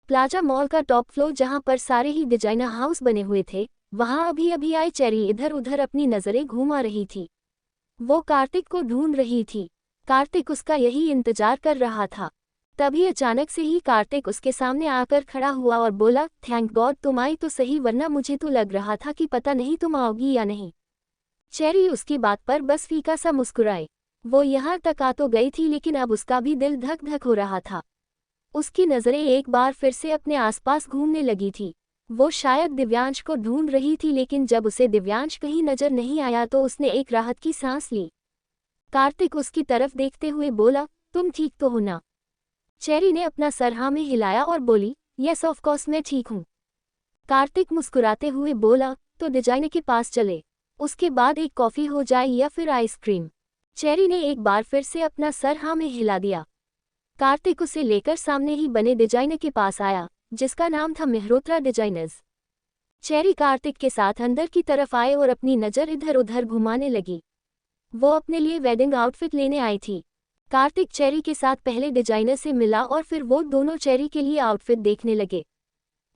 Plaza mall का top floor जहां पर सारे ही डिजाइनर हाउस बने हुए थे, वहां अभी अभी आई चेरी इधर उधर अपनी नजरें घुमा रही थी। वो कार्तिक को ढूंढ रही थी। कार्तिक उसका यही इंतजार कर रहा था। तभी अचानक से ही कार्तिक उसके सामने आकर खड़ा हुआ और बोला, थैंक गॉड तुम आई तो सही, वरना मुझे तो लग रहा था कि पता नहीं तुम आओगी या नहीं। चेरी उसकी बात पर बस फीका सा मुस्कुराए। वो यहाँ तक आ तो गई थी, लेकिन अब उसका भी दिल धक धक हो रहा था। उसकी नज़रें एक बार फिर से अपने आसपास घूमने लगी थी। वो शायद दिव्यांश को ढूंढ रही थी, लेकिन जब उसे दिव्यांश कहीं नजर नहीं आया तो उसने एक राहत की सांस ली। कार्तिक उसकी तरफ देखते हुए बोला, तुम ठीक तो हो ना? चेरी ने अपना सर हाँ में हिलाया और बोली, यस ऑफ कोर्स मैं ठीक हूँ। कार्तिक मुस्कुराते हुए बोला, तो डिजाइनर के पास चले, उसके बाद एक कॉफ़ी हो जाए या फिर आइसक्रीम। चेरी ने एक बार फिर से अपना सर हाँ में हिला दिया। कार्तिक उसे लेकर सामने ही बने डिजाइनर के पास आया, जिसका नाम था मेहरोत्रा डिजाइनर्स। चेरी कार्तिक के साथ अंदर की तरफ आए और अपनी नज़र इधर उधर घुमाने लगी। वो अपने लिए वेडिंग आउटफिट लेने आई थी। कार्तिक चेरी के साथ पहले डिजाइनर से मिला और फिर वो दोनों चेरी के लिए आउटफिट देखने लगे।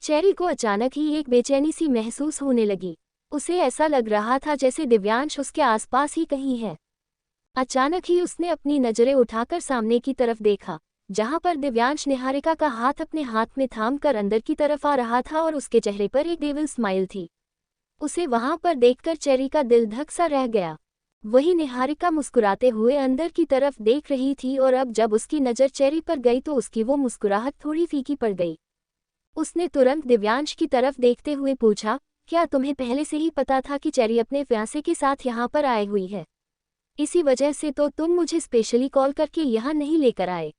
चेरी को अचानक ही एक बेचैनी सी महसूस होने लगी। उसे ऐसा लग रहा था जैसे दिव्यांश उसके आसपास ही कहीं है। अचानक ही उसने अपनी नजरें उठाकर सामने की तरफ देखा, जहां पर दिव्यांश निहारिका का हाथ अपने हाथ में थाम कर अंदर की तरफ आ रहा था और उसके चेहरे पर एक डेविल स्माइल थी। उसे वहां पर देखकर चेरी का दिल धक सा रह गया। वही निहारिका मुस्कुराते हुए अंदर की तरफ देख रही थी और अब जब उसकी नज़र चेरी पर गई तो उसकी वो मुस्कुराहट थोड़ी फीकी पड़ गई। उसने तुरंत दिव्यांश की तरफ देखते हुए पूछा, क्या तुम्हें पहले से ही पता था कि चेरी अपने फियांसे के साथ यहाँ पर आई हुई है? इसी वजह से तो तुम मुझे स्पेशली कॉल करके यहाँ नहीं लेकर आए।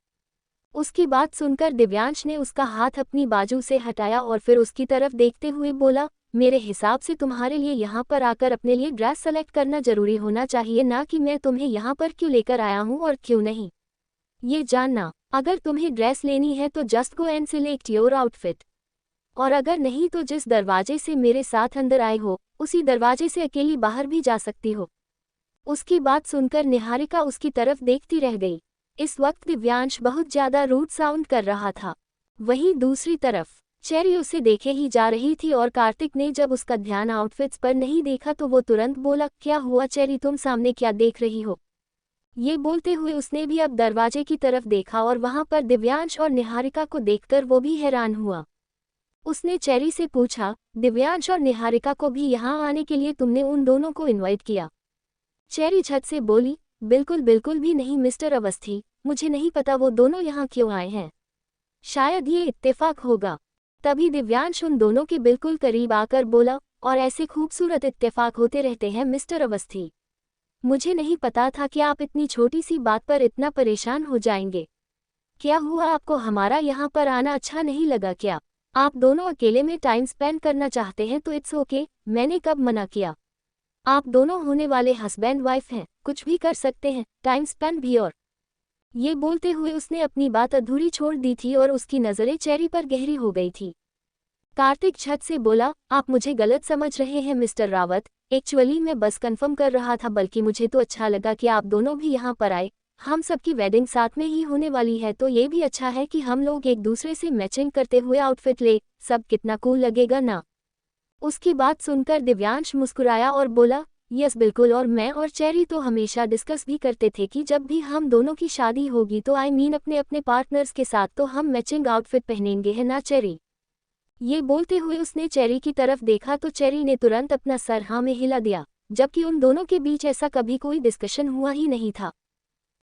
उसकी बात सुनकर दिव्यांश ने उसका हाथ अपनी बाजू से हटाया और फिर उसकी तरफ देखते हुए बोला, मेरे हिसाब से तुम्हारे लिए यहाँ पर आकर अपने लिए ड्रेस सेलेक्ट करना जरूरी होना चाहिए, ना कि मैं तुम्हें यहाँ पर क्यों लेकर आया हूँ और क्यों नहीं। ये जानना, अगर तुम्हें ड्रेस लेनी है तो just go and select your outfit, और अगर नहीं तो जिस दरवाजे से मेरे साथ अंदर आए हो उसी दरवाजे से अकेली बाहर भी जा सकती हो। उसकी बात सुनकर निहारिका उसकी तरफ देखती रह गई। इस वक्त दिव्यांश बहुत ज्यादा रूड साउंड कर रहा था। वहीं दूसरी तरफ चेरी उसे देखे ही जा रही थी और कार्तिक ने जब उसका ध्यान आउटफिट्स पर नहीं देखा तो वो तुरंत बोला, क्या हुआ चेरी, तुम सामने क्या देख रही हो? ये बोलते हुए उसने भी अब दरवाजे की तरफ देखा और वहां पर दिव्यांश और निहारिका को देखकर वो भी हैरान हुआ। उसने चेरी से पूछा, दिव्यांश और निहारिका को भी यहाँ आने के लिए तुमने उन दोनों को इनवाइट किया? चेरी झट से बोली, बिल्कुल बिल्कुल भी नहीं मिस्टर अवस्थी, मुझे नहीं पता वो दोनों यहाँ क्यों आए हैं। शायद ये इत्तेफाक होगा। तभी दिव्यांश उन दोनों के बिल्कुल करीब आकर बोला, और ऐसे खूबसूरत इत्तेफाक होते रहते हैं मिस्टर अवस्थी। मुझे नहीं पता था कि आप इतनी छोटी सी बात पर इतना परेशान हो जाएंगे। क्या हुआ, आपको हमारा यहाँ पर आना अच्छा नहीं लगा क्या? आप दोनों अकेले में टाइम स्पेंड करना चाहते हैं तो इट्स ओके, मैंने कब मना किया? आप दोनों होने वाले हस्बैंड वाइफ हैं, कुछ भी कर सकते हैं, टाइम स्पेंड भी। और ये बोलते हुए उसने अपनी बात अधूरी छोड़ दी थी और उसकी नज़रें चेरी पर गहरी हो गई थी। कार्तिक झट से बोला, आप मुझे गलत समझ रहे हैं मिस्टर रावत, एक्चुअली मैं बस कंफर्म कर रहा था, बल्कि मुझे तो अच्छा लगा कि आप दोनों भी यहाँ पर आए। हम सबकी वेडिंग साथ में ही होने वाली है तो ये भी अच्छा है कि हम लोग एक दूसरे से मैचिंग करते हुए आउटफिट ले, सब कितना कूल लगेगा ना। उसकी बात सुनकर दिव्यांश मुस्कुराया और बोला, यस बिल्कुल, और मैं और चेरी तो हमेशा डिस्कस भी करते थे कि जब भी हम दोनों की शादी होगी तो आई मीन अपने अपने पार्टनर्स के साथ तो हम मैचिंग आउटफिट पहनेंगे, है ना चेरी? ये बोलते हुए उसने चेरी की तरफ देखा तो चेरी ने तुरंत अपना सर हाँ में हिला दिया, जबकि उन दोनों के बीच ऐसा कभी कोई डिस्कशन हुआ ही नहीं था।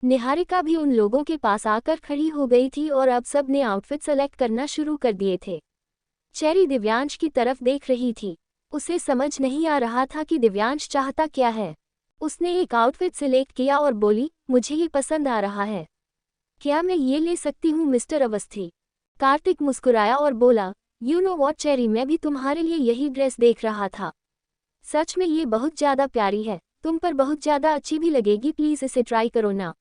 निहारिका भी उन लोगों के पास आकर खड़ी हो गई थी और अब सब ने आउटफिट सेलेक्ट करना शुरू कर दिए थे। चेरी दिव्यांश की तरफ देख रही थी। उसे समझ नहीं आ रहा था कि दिव्यांश चाहता क्या है। उसने एक आउटफिट सिलेक्ट किया और बोली, मुझे ये पसंद आ रहा है, क्या मैं ये ले सकती हूँ मिस्टर अवस्थी? कार्तिक मुस्कुराया और बोला, यू नो वॉट चेरी, मैं भी तुम्हारे लिए यही ड्रेस देख रहा था। सच में ये बहुत ज़्यादा प्यारी है, तुम पर बहुत ज़्यादा अच्छी भी लगेगी, प्लीज़ इसे ट्राई करो ना।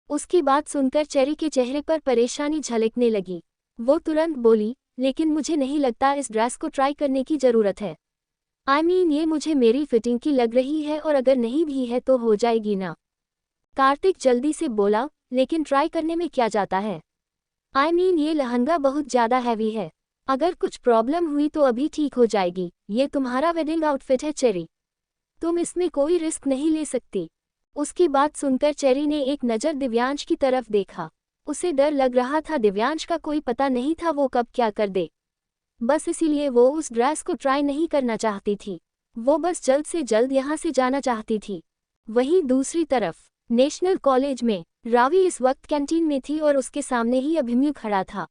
उसकी बात सुनकर चेरी के चेहरे पर परेशानी झलकने लगी। वो तुरंत बोली, लेकिन मुझे नहीं लगता इस ड्रेस को ट्राई करने की ज़रूरत है। आई मीन ये मुझे मेरी फिटिंग की लग रही है, और अगर नहीं भी है तो हो जाएगी ना। कार्तिक जल्दी से बोला, लेकिन ट्राई करने में क्या जाता है? ये लहंगा बहुत ज्यादा हैवी है। अगर कुछ प्रॉब्लम हुई तो अभी ठीक हो जाएगी। ये तुम्हारा वेडिंग आउटफिट है चेरी, तुम इसमें कोई रिस्क नहीं ले सकती। उसकी बात सुनकर चेरी ने एक नज़र दिव्यांश की तरफ देखा। उसे डर लग रहा था, दिव्यांश का कोई पता नहीं था वो कब क्या कर दे। बस इसीलिए वो उस ड्रेस को ट्राई नहीं करना चाहती थी। वो बस जल्द से जल्द यहाँ से जाना चाहती थी। वहीं दूसरी तरफ नेशनल कॉलेज में रावी इस वक्त कैंटीन में थी और उसके सामने ही अभिमन्यु खड़ा था।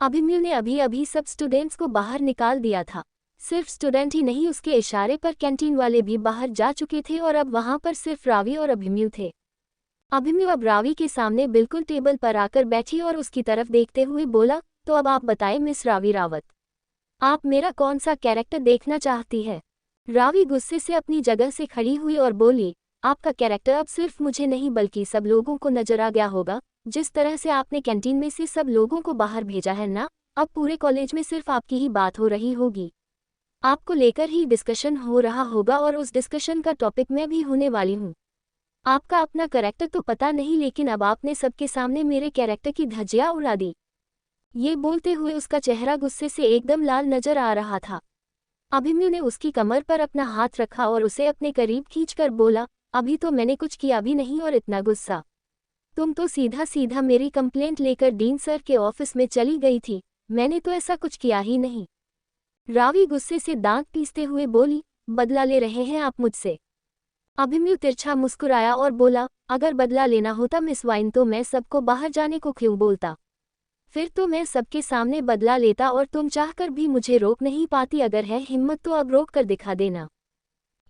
अभिमन्यु ने अभी अभी सब स्टूडेंट्स को बाहर निकाल दिया था। सिर्फ स्टूडेंट ही नहीं, उसके इशारे पर कैंटीन वाले भी बाहर जा चुके थे और अब वहां पर सिर्फ रावी और अभिमन्यु थे। अभिमन्यु अब रावी के सामने बिल्कुल टेबल पर आकर बैठी और उसकी तरफ देखते हुए बोला, तो अब आप बताएं मिस रावी रावत, आप मेरा कौन सा कैरेक्टर देखना चाहती है? रावी गुस्से से अपनी जगह से खड़ी हुई और बोली, आपका कैरेक्टर अब सिर्फ मुझे नहीं बल्कि सब लोगों को नजर आ गया होगा। जिस तरह से आपने कैंटीन में से सब लोगों को बाहर भेजा है ना, अब पूरे कॉलेज में सिर्फ आपकी ही बात हो रही होगी। आपको लेकर ही डिस्कशन हो रहा होगा और उस डिस्कशन का टॉपिक मैं भी होने वाली हूँ। आपका अपना कैरेक्टर तो पता नहीं, लेकिन अब आपने सबके सामने मेरे कैरेक्टर की धज्जियां उड़ा दी। ये बोलते हुए उसका चेहरा गुस्से से एकदम लाल नजर आ रहा था। अभिमन्यु ने उसकी कमर पर अपना हाथ रखा और उसे अपने करीब खींचकर बोला, अभी तो मैंने कुछ किया भी नहीं और इतना गुस्सा? तुम तो सीधा सीधा मेरी कंप्लेंट लेकर डीन सर के ऑफिस में चली गई थी। मैंने तो ऐसा कुछ किया ही नहीं। रावी गुस्से से दांत पीसते हुए बोली, बदला ले रहे हैं आप मुझसे? अभिमन्यु तिरछा मुस्कुराया और बोला, अगर बदला लेना होता मिस वाइन तो मैं सबको बाहर जाने को क्यों बोलता? फिर तो मैं सबके सामने बदला लेता और तुम चाहकर भी मुझे रोक नहीं पाती। अगर है हिम्मत तो अब रोक कर दिखा देना।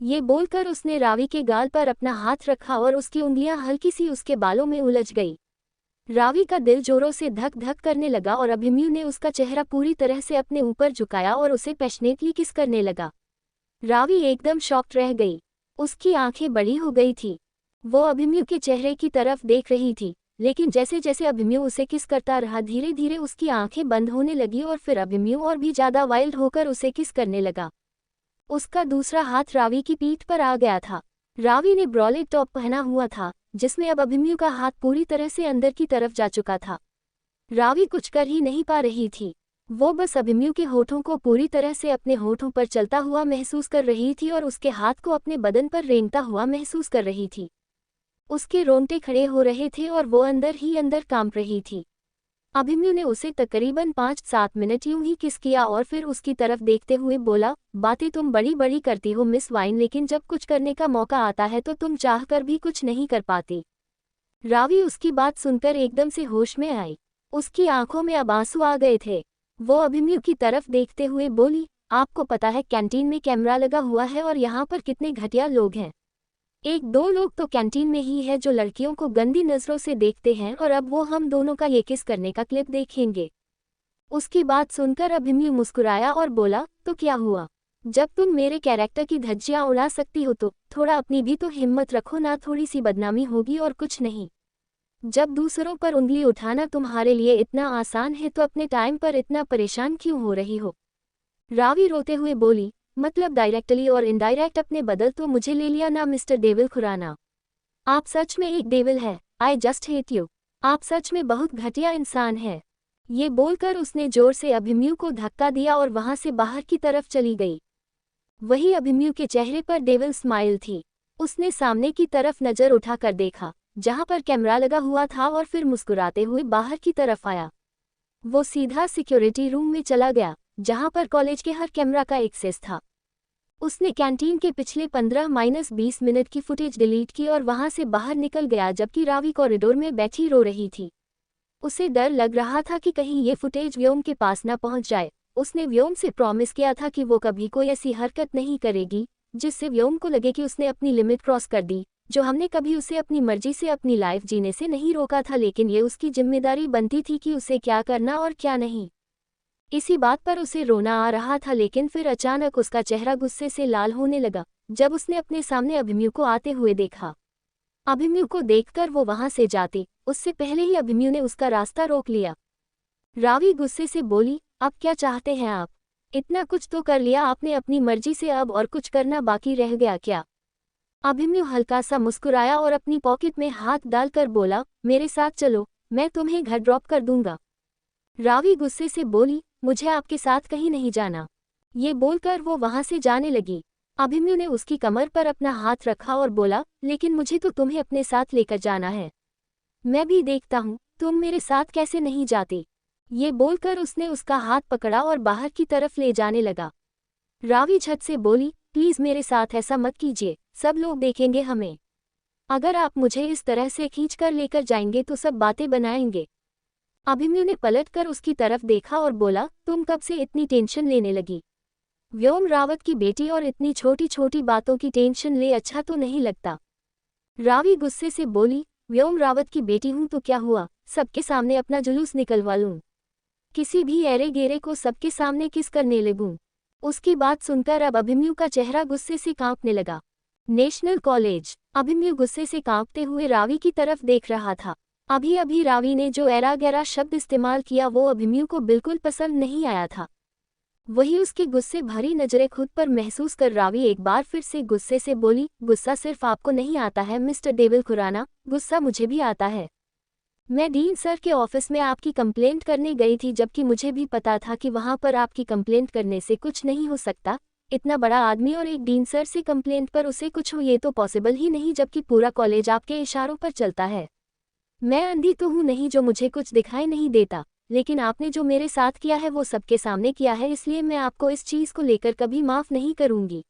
ये बोलकर उसने रावी के गाल पर अपना हाथ रखा और उसकी उंगलियां हल्की सी उसके बालों में उलझ गई। रावी का दिल जोरों से धक धक करने लगा और अभिमन्यु ने उसका चेहरा पूरी तरह से अपने ऊपर झुकाया और उसे पैशनेटली किस करने लगा। रावी एकदम शॉक्ड रह गई। उसकी आंखें बड़ी हो गई थी। वो अभिमन्यु के चेहरे की तरफ देख रही थी, लेकिन जैसे जैसे अभिमन्यु उसे किस करता रहा धीरे धीरे उसकी आंखें बंद होने लगी और फिर अभिमन्यु और भी ज्यादा वाइल्ड होकर उसे किस करने लगा। उसका दूसरा हाथ रावी की पीठ पर आ गया था। रावी ने ब्रॉलेट टॉप पहना हुआ था, जिसमें अब अभिमन्यु का हाथ पूरी तरह से अंदर की तरफ जा चुका था। रावी कुछ कर ही नहीं पा रही थी। वो बस अभिमन्यु के होठों को पूरी तरह से अपने होठों पर चलता हुआ महसूस कर रही थी और उसके हाथ को अपने बदन पर रेंगता हुआ महसूस कर रही थी। उसके रोंगटे खड़े हो रहे थे और वो अंदर ही अंदर कांप रही थी। अभिमन्यु ने उसे तकरीबन 5-7 मिनट यूं ही किस किया और फिर उसकी तरफ देखते हुए बोला, बातें तुम बड़ी बड़ी करती हो मिस वाइन, लेकिन जब कुछ करने का मौका आता है तो तुम चाहकर भी कुछ नहीं कर पाती। रावी उसकी बात सुनकर एकदम से होश में आई। उसकी आंखों में अब आंसू आ गए थे। वो अभिमन्यु की तरफ देखते हुए बोली, आपको पता है कैंटीन में कैमरा लगा हुआ है और यहाँ पर कितने घटिया लोग हैं। 1-2 लोग तो कैंटीन में ही है जो लड़कियों को गंदी नज़रों से देखते हैं और अब वो हम दोनों का ये किस करने का क्लिप देखेंगे। उसकी बात सुनकर अभिमन्यु मुस्कुराया और बोला, तो क्या हुआ? जब तुम मेरे कैरेक्टर की धज्जियां उड़ा सकती हो तो थोड़ा अपनी भी तो हिम्मत रखो ना, थोड़ी सी बदनामी होगी और कुछ नहीं। जब दूसरों पर उंगली उठाना तुम्हारे लिए इतना आसान है तो अपने टाइम पर इतना परेशान क्यों हो रही हो? रावी रोते हुए बोली, मतलब डायरेक्टली और इनडायरेक्ट अपने बदल तो मुझे ले लिया ना मिस्टर डेविल खुराना। आप सच में एक डेविल है। I just hate you. आप सच में बहुत घटिया इंसान है। ये बोलकर उसने जोर से अभिमन्यु को धक्का दिया और वहां से बाहर की तरफ चली गई। वही अभिमन्यु के चेहरे पर डेविल स्माइल थी। उसने सामने की तरफ नजर उठाकर देखा जहां पर कैमरा लगा हुआ था और फिर मुस्कुराते हुए बाहर की तरफ आया। वो सीधा सिक्योरिटी रूम में चला गया जहां पर कॉलेज के हर कैमरा का एक्सेस था। उसने कैंटीन के पिछले 15-20 मिनट की फुटेज डिलीट की और वहां से बाहर निकल गया जबकि रावी कॉरिडोर में बैठी रो रही थी। उसे डर लग रहा था कि कहीं ये फुटेज व्योम के पास न पहुंच जाए। उसने व्योम से प्रॉमिस किया था कि वो कभी कोई ऐसी हरकत नहीं करेगी जिससे व्योम को लगे कि उसने अपनी लिमिट क्रॉस कर दी। जो हमने कभी उसे अपनी मर्जी से अपनी लाइफ जीने से नहीं रोका था, लेकिन ये उसकी जिम्मेदारी बनती थी कि उसे क्या करना और क्या नहीं। इसी बात पर उसे रोना आ रहा था, लेकिन फिर अचानक उसका चेहरा गुस्से से लाल होने लगा जब उसने अपने सामने अभिमन्यु को आते हुए देखा। अभिमन्यु को देखकर वो वहां से जाती उससे पहले ही अभिमन्यु ने उसका रास्ता रोक लिया। रावी गुस्से से बोली, अब क्या चाहते हैं आप? इतना कुछ तो कर लिया आपने अपनी मर्जी से, अब और कुछ करना बाकी रह गया क्या? अभिमन्यु हल्का सा मुस्कुराया और अपनी पॉकेट में हाथ डालकर बोला, मेरे साथ चलो, मैं तुम्हें घर ड्रॉप कर दूंगा। रावी गुस्से से बोली, मुझे आपके साथ कहीं नहीं जाना। ये बोलकर वो वहां से जाने लगी। अभिमन्यु ने उसकी कमर पर अपना हाथ रखा और बोला, लेकिन मुझे तो तुम्हें अपने साथ लेकर जाना है। मैं भी देखता हूँ तुम मेरे साथ कैसे नहीं जाती। ये बोलकर उसने उसका हाथ पकड़ा और बाहर की तरफ ले जाने लगा। रावी झट से बोली, प्लीज मेरे साथ ऐसा मत कीजिए, सब लोग देखेंगे हमें। अगर आप मुझे इस तरह से खींचकर लेकर जाएंगे तो सब बातें बनाएंगे। अभिमन्यु ने पलटकर उसकी तरफ देखा और बोला, तुम कब से इतनी टेंशन लेने लगी? व्योम रावत की बेटी और इतनी छोटी छोटी बातों की टेंशन ले, अच्छा तो नहीं लगता। रावी गुस्से से बोली, व्योम रावत की बेटी हूं तो क्या हुआ, सबके सामने अपना जुलूस निकलवा लूं? किसी भी ऐरे गेरे को सबके सामने किस करने लगूं? उसकी बात सुनकर अब अभिमन्यु का चेहरा गुस्से से कांपने लगा। National college. अभिमन्यु गुस्से से कांपते हुए रावी की तरफ देख रहा था। अभी अभी रावी ने जो ऐरा गैरा शब्द इस्तेमाल किया वो अभिमन्यु को बिल्कुल पसंद नहीं आया था। वही उसकी गुस्से भरी नजरें खुद पर महसूस कर रावी एक बार फिर से गुस्से से बोली, गुस्सा सिर्फ आपको नहीं आता है मिस्टर डेविल खुराना, गुस्सा मुझे भी आता है। मैं डीन सर के ऑफिस में आपकी कंप्लेंट करने गई थी, जबकि मुझे भी पता था कि वहां पर आपकी कंप्लेंट करने से कुछ नहीं हो सकता। इतना बड़ा आदमी और एक डीन सर से कंप्लेंट पर उसे कुछ हो, ये तो पॉसिबल ही नहीं, जबकि पूरा कॉलेज आपके इशारों पर चलता है। मैं अंधी तो हूँ नहीं जो मुझे कुछ दिखाई नहीं देता, लेकिन आपने जो मेरे साथ किया है वो सबके सामने किया है, इसलिए मैं आपको इस चीज को लेकर कभी माफ नहीं करूंगी।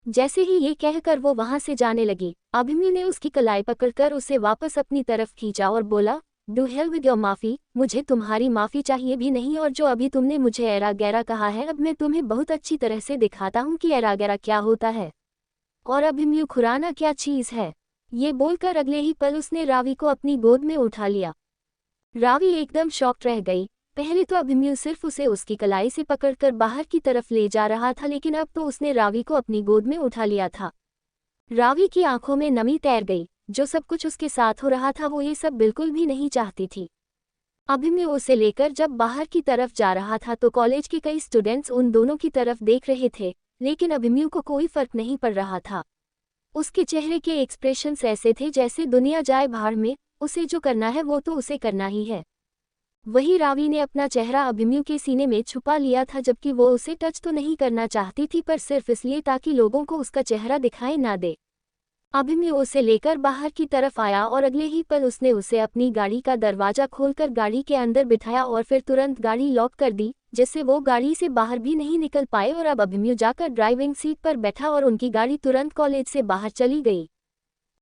जैसे ही ये कहकर वो वहां से जाने लगी, अभिमन्यु ने उसकी कलाई पकड़कर उसे वापस अपनी तरफ खींचा और बोला, डू हेल विद योर माफी, मुझे तुम्हारी माफी चाहिए भी नहीं, और जो अभी तुमने मुझे ऐरा गैरा कहा है, अब मैं तुम्हें बहुत अच्छी तरह से दिखाता हूँ कि ऐरा गैरा क्या होता है और अभिमन्यु खुराना क्या चीज है। ये बोलकर अगले ही पल उसने रावी को अपनी गोद में उठा लिया। रावी एकदम शॉक्ड रह गई। पहले तो अभिमन्यु सिर्फ उसे उसकी कलाई से पकड़कर बाहर की तरफ ले जा रहा था, लेकिन अब तो उसने रावी को अपनी गोद में उठा लिया था। रावी की आंखों में नमी तैर गई। जो सब कुछ उसके साथ हो रहा था वो ये सब बिल्कुल भी नहीं चाहती थी। अभिमन्यु उसे लेकर जब बाहर की तरफ जा रहा था तो कॉलेज के कई स्टूडेंट्स उन दोनों की तरफ देख रहे थे, लेकिन अभिमन्यु को कोई फर्क नहीं पड़ रहा था। उसके चेहरे के एक्सप्रेशंस ऐसे थे जैसे दुनिया जाए भाड़ में, उसे जो करना है वो तो उसे करना ही है। वही रावी ने अपना चेहरा अभिमन्यु के सीने में छुपा लिया था, जबकि वो उसे टच तो नहीं करना चाहती थी, पर सिर्फ इसलिए ताकि लोगों को उसका चेहरा दिखाई ना दे। अभिमन्यु उसे लेकर बाहर की तरफ आया और अगले ही पल उसने उसे अपनी गाड़ी का दरवाजा खोलकर गाड़ी के अंदर बिठाया और फिर तुरंत गाड़ी लॉक कर दी, जिससे वो गाड़ी से बाहर भी नहीं निकल पाए। और अब अभिमन्यु जाकर ड्राइविंग सीट पर बैठा और उनकी गाड़ी तुरंत कॉलेज से बाहर चली गई।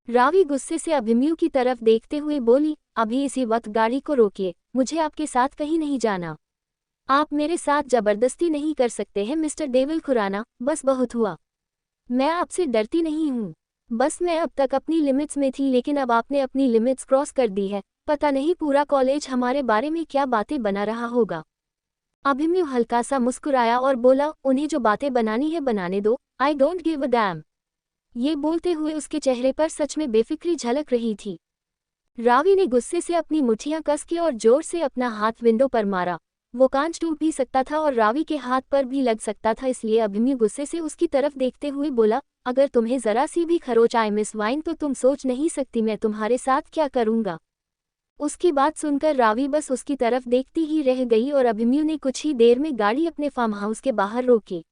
रावी गुस्से से अभिमन्यु की तरफ देखते हुए बोली, अभी इसी वक्त गाड़ी को रोकिए, मुझे आपके साथ कहीं नहीं जाना। आप मेरे साथ जबरदस्ती नहीं कर सकते हैं मिस्टर डेविल खुराना, बस बहुत हुआ। मैं आपसे डरती नहीं हूँ, बस मैं अब तक अपनी लिमिट्स में थी, लेकिन अब आपने अपनी लिमिट्स क्रॉस कर दी है। पता नहीं पूरा कॉलेज हमारे बारे में क्या बातें बना रहा होगा। अभिमन्यु हल्का सा मुस्कुराया और बोला, उन्हें जो बातें बनानी है बनाने दो, I don't give a dam. ये बोलते हुए उसके चेहरे पर सच में बेफिक्री झलक रही थी। रावी ने गुस्से से अपनी मुट्ठियां कस की और जोर से अपना हाथ विंडो पर मारा। वो कांच टूट भी सकता था और रावी के हाथ पर भी लग सकता था, इसलिए अभिमन्यु गुस्से से उसकी तरफ देखते हुए बोला, अगर तुम्हें जरा सी भी खरोच आए मिस वाइन, तो तुम सोच नहीं सकती मैं तुम्हारे साथ क्या करूंगा। उसकी बात सुनकर रावी बस उसकी तरफ देखती ही रह गई और अभिमन्यु ने कुछ ही देर में गाड़ी अपने फार्म हाउस के बाहर रोकी।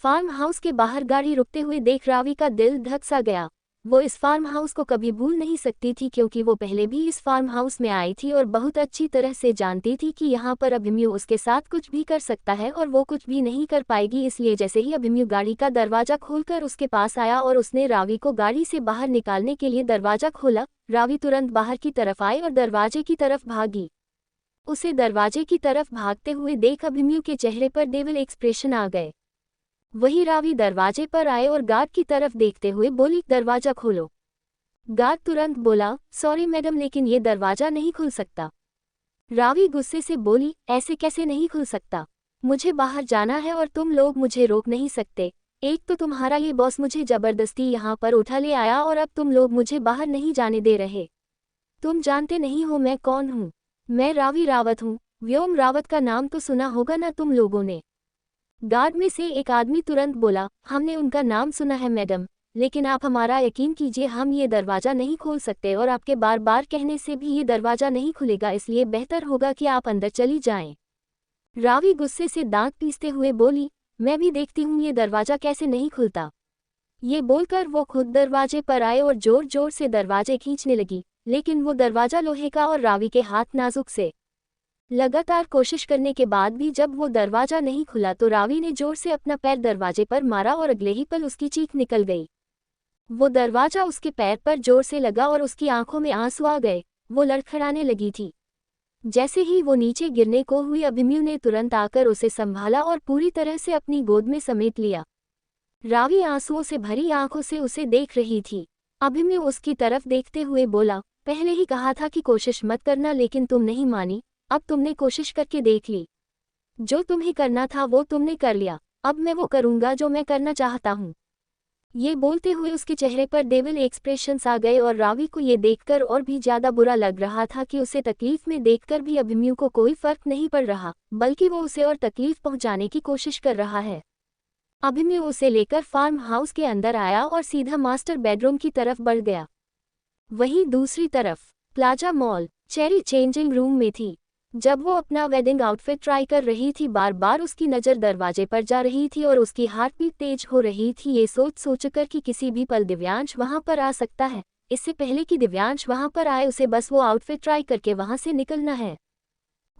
फार्म हाउस के बाहर गाड़ी रुकते हुए देख रावी का दिल धक सा गया। वो इस फार्म हाउस को कभी भूल नहीं सकती थी, क्योंकि वो पहले भी इस फार्म हाउस में आई थी और बहुत अच्छी तरह से जानती थी कि यहाँ पर अभिमन्यु उसके साथ कुछ भी कर सकता है और वो कुछ भी नहीं कर पाएगी। इसलिए जैसे ही अभिमन्यु गाड़ी का दरवाजा खोलकर उसके पास आया और उसने रावी को गाड़ी से बाहर निकालने के लिए दरवाजा खोला, रावी तुरंत बाहर की तरफ आई और दरवाजे की तरफ भागी। उसे दरवाजे की तरफ भागते हुए देख अभिमन्यु के चेहरे पर डेविल एक्सप्रेशन आ गए। वही रावी दरवाजे पर आए और गार्ड की तरफ देखते हुए बोली, दरवाजा खोलो। गार्ड तुरंत बोला, सॉरी मैडम, लेकिन ये दरवाजा नहीं खुल सकता। रावी गुस्से से बोली, ऐसे कैसे नहीं खुल सकता? मुझे बाहर जाना है और तुम लोग मुझे रोक नहीं सकते। एक तो तुम्हारा ये बॉस मुझे जबरदस्ती यहाँ पर उठा ले आया और अब तुम लोग मुझे बाहर नहीं जाने दे रहे। तुम जानते नहीं हो मैं कौन हूँ? मैं रावी रावत हूँ। व्योम रावत का नाम तो सुना होगा ना तुम लोगों ने? गार्ड में से एक आदमी तुरंत बोला, हमने उनका नाम सुना है मैडम, लेकिन आप हमारा यकीन कीजिए, हम ये दरवाज़ा नहीं खोल सकते और आपके बार बार कहने से भी ये दरवाज़ा नहीं खुलेगा, इसलिए बेहतर होगा कि आप अंदर चली जाएं। रावी गुस्से से दांत पीसते हुए बोली, मैं भी देखती हूँ ये दरवाज़ा कैसे नहीं खुलता। ये बोलकर वो खुद दरवाजे पर आए और जोर जोर से दरवाजे खींचने लगी, लेकिन वो दरवाज़ा लोहे का और रावी के हाथ नाजुक से। लगातार कोशिश करने के बाद भी जब वो दरवाज़ा नहीं खुला तो रावी ने जोर से अपना पैर दरवाजे पर मारा और अगले ही पल उसकी चीख निकल गई। वो दरवाज़ा उसके पैर पर जोर से लगा और उसकी आंखों में आंसू आ गए। वो लड़खड़ाने लगी थी। जैसे ही वो नीचे गिरने को हुई, अभिमन्यु ने तुरंत आकर उसे संभाला और पूरी तरह से अपनी गोद में समेट लिया। रावी आंसुओं से भरी आंखों से उसे देख रही थी। अभिमन्यु उसकी तरफ देखते हुए बोला, पहले ही कहा था कि कोशिश मत करना, लेकिन तुम नहीं मानी। अब तुमने कोशिश करके देख ली। जो तुम्हें करना था वो तुमने कर लिया। अब मैं वो करूंगा जो मैं करना चाहता हूँ। ये बोलते हुए उसके चेहरे पर डेविल एक्सप्रेशंस आ गए और रावी को ये देखकर और भी ज्यादा बुरा लग रहा था कि उसे तकलीफ में देखकर भी अभिमन्यु को कोई फर्क नहीं पड़ रहा, बल्कि वो उसे और तकलीफ पहुंचाने की कोशिश कर रहा है। अभिमन्यु उसे लेकर फार्म हाउस के अंदर आया और सीधा मास्टर बेडरूम की तरफ बढ़ गया। वहीं दूसरी तरफ plaza mall cherry changing room में थी। जब वो अपना वेडिंग आउटफिट ट्राई कर रही थी, बार बार उसकी नज़र दरवाजे पर जा रही थी और उसकी हार्ट बीट तेज हो रही थी, ये सोचकर कि किसी भी पल दिव्यांश वहां पर आ सकता है। इससे पहले कि दिव्यांश वहां पर आए, उसे बस वो आउटफिट ट्राई करके वहां से निकलना है।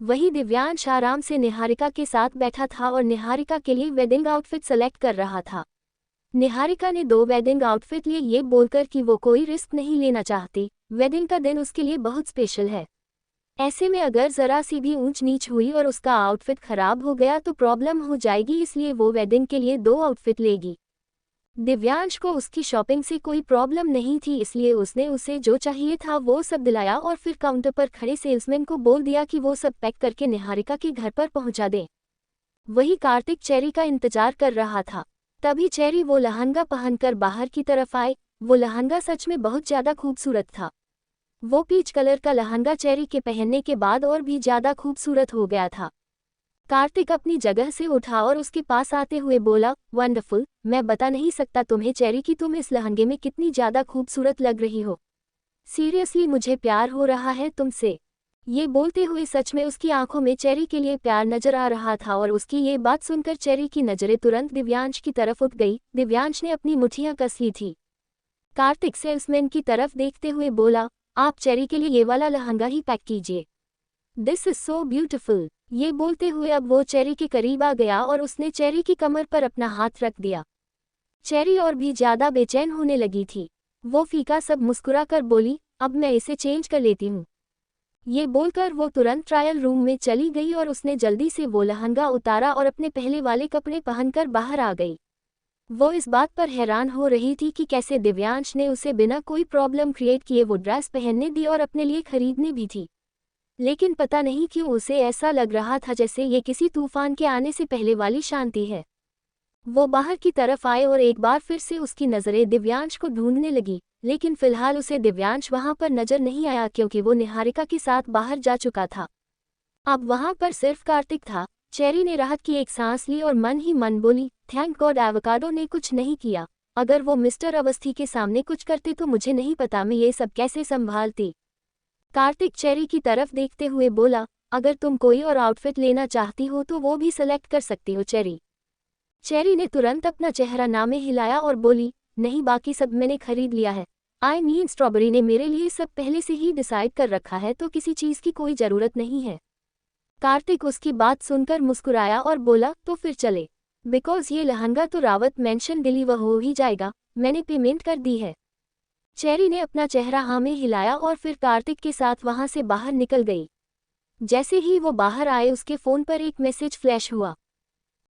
वही दिव्यांश आराम से निहारिका के साथ बैठा था और निहारिका के लिए वेडिंग आउटफिट सेलेक्ट कर रहा था। निहारिका ने 2 वेडिंग आउटफिट लिए, ये बोलकर कि वो कोई रिस्क नहीं लेना चाहती। वेडिंग का दिन उसके लिए बहुत स्पेशल है। ऐसे में अगर जरा सी भी ऊंच नीच हुई और उसका आउटफिट खराब हो गया तो प्रॉब्लम हो जाएगी, इसलिए वो वेडिंग के लिए 2 आउटफिट लेगी। दिव्यांश को उसकी शॉपिंग से कोई प्रॉब्लम नहीं थी, इसलिए उसने उसे जो चाहिए था वो सब दिलाया और फिर काउंटर पर खड़े सेल्समैन को बोल दिया कि वो सब पैक करके निहारिका के घर पर पहुंचा दे। वही कार्तिक चेरी का इंतजार कर रहा था। तभी चेरी वो लहंगा पहनकर बाहर की तरफ आए। वो लहंगा सच में बहुत ज्यादा खूबसूरत था। वो पीच कलर का लहंगा चेरी के पहनने के बाद और भी ज्यादा खूबसूरत हो गया था। कार्तिक अपनी जगह से उठा और उसके पास आते हुए बोला, वंडरफुल, मैं बता नहीं सकता तुम्हें चेरी कि तुम इस लहंगे में कितनी ज्यादा खूबसूरत लग रही हो। सीरियसली मुझे प्यार हो रहा है तुमसे। ये बोलते हुए सच में उसकी आंखों में चेरी के लिए प्यार नजर आ रहा था और उसकी ये बात सुनकर चेरी की नजरें तुरंत दिव्यांश की तरफ उठ गई। दिव्यांश ने अपनी मुठ्ठियां कस ली थी। कार्तिक सेल्समैन की तरफ देखते हुए बोला, आप चेरी के लिए ये वाला लहंगा ही पैक कीजिए। This is so beautiful. ये बोलते हुए अब वो चेरी के करीब आ गया और उसने चेरी की कमर पर अपना हाथ रख दिया। चेरी और भी ज्यादा बेचैन होने लगी थी। वो फीका सब मुस्कुरा कर बोली, अब मैं इसे चेंज कर लेती हूँ। ये बोलकर वो तुरंत ट्रायल रूम में चली गई और उसने जल्दी से वो लहंगा उतारा और अपने पहले वाले कपड़े पहनकर बाहर आ गई। वो इस बात पर हैरान हो रही थी कि कैसे दिव्यांश ने उसे बिना कोई प्रॉब्लम क्रिएट किए वो ड्रेस पहनने दी और अपने लिए खरीदने भी थी। लेकिन पता नहीं क्यों उसे ऐसा लग रहा था जैसे ये किसी तूफान के आने से पहले वाली शांति है। वो बाहर की तरफ आए और एक बार फिर से उसकी नज़रें दिव्यांश को ढूंढने लगी, लेकिन फिलहाल उसे दिव्यांश वहां पर नजर नहीं आया क्योंकि वो निहारिका के साथ बाहर जा चुका था। अब वहां पर सिर्फ कार्तिक था। चेरी ने राहत की एक सांस ली और मन ही मन बोली, थैंक गॉड एवोकाडो ने कुछ नहीं किया। अगर वो मिस्टर अवस्थी के सामने कुछ करते तो मुझे नहीं पता मैं ये सब कैसे संभालती। कार्तिक चेरी की तरफ देखते हुए बोला, अगर तुम कोई और आउटफिट लेना चाहती हो तो वो भी सिलेक्ट कर सकती हो चेरी। चेरी ने तुरंत अपना चेहरा नामे हिलाया और बोली, नहीं, बाकी सब मैंने खरीद लिया है। आई मीन स्ट्रॉबेरी ने मेरे लिए सब पहले से ही डिसाइड कर रखा है, तो किसी चीज़ की कोई ज़रूरत नहीं है। कार्तिक उसकी बात सुनकर मुस्कुराया और बोला, तो फिर चले। बिकॉज ये लहंगा तो रावत मेंशन डिलीवर हो ही जाएगा, मैंने पेमेंट कर दी है। चेरी ने अपना चेहरा हाँ में हिलाया और फिर कार्तिक के साथ वहां से बाहर निकल गई। जैसे ही वो बाहर आए उसके फ़ोन पर एक मैसेज फ्लैश हुआ।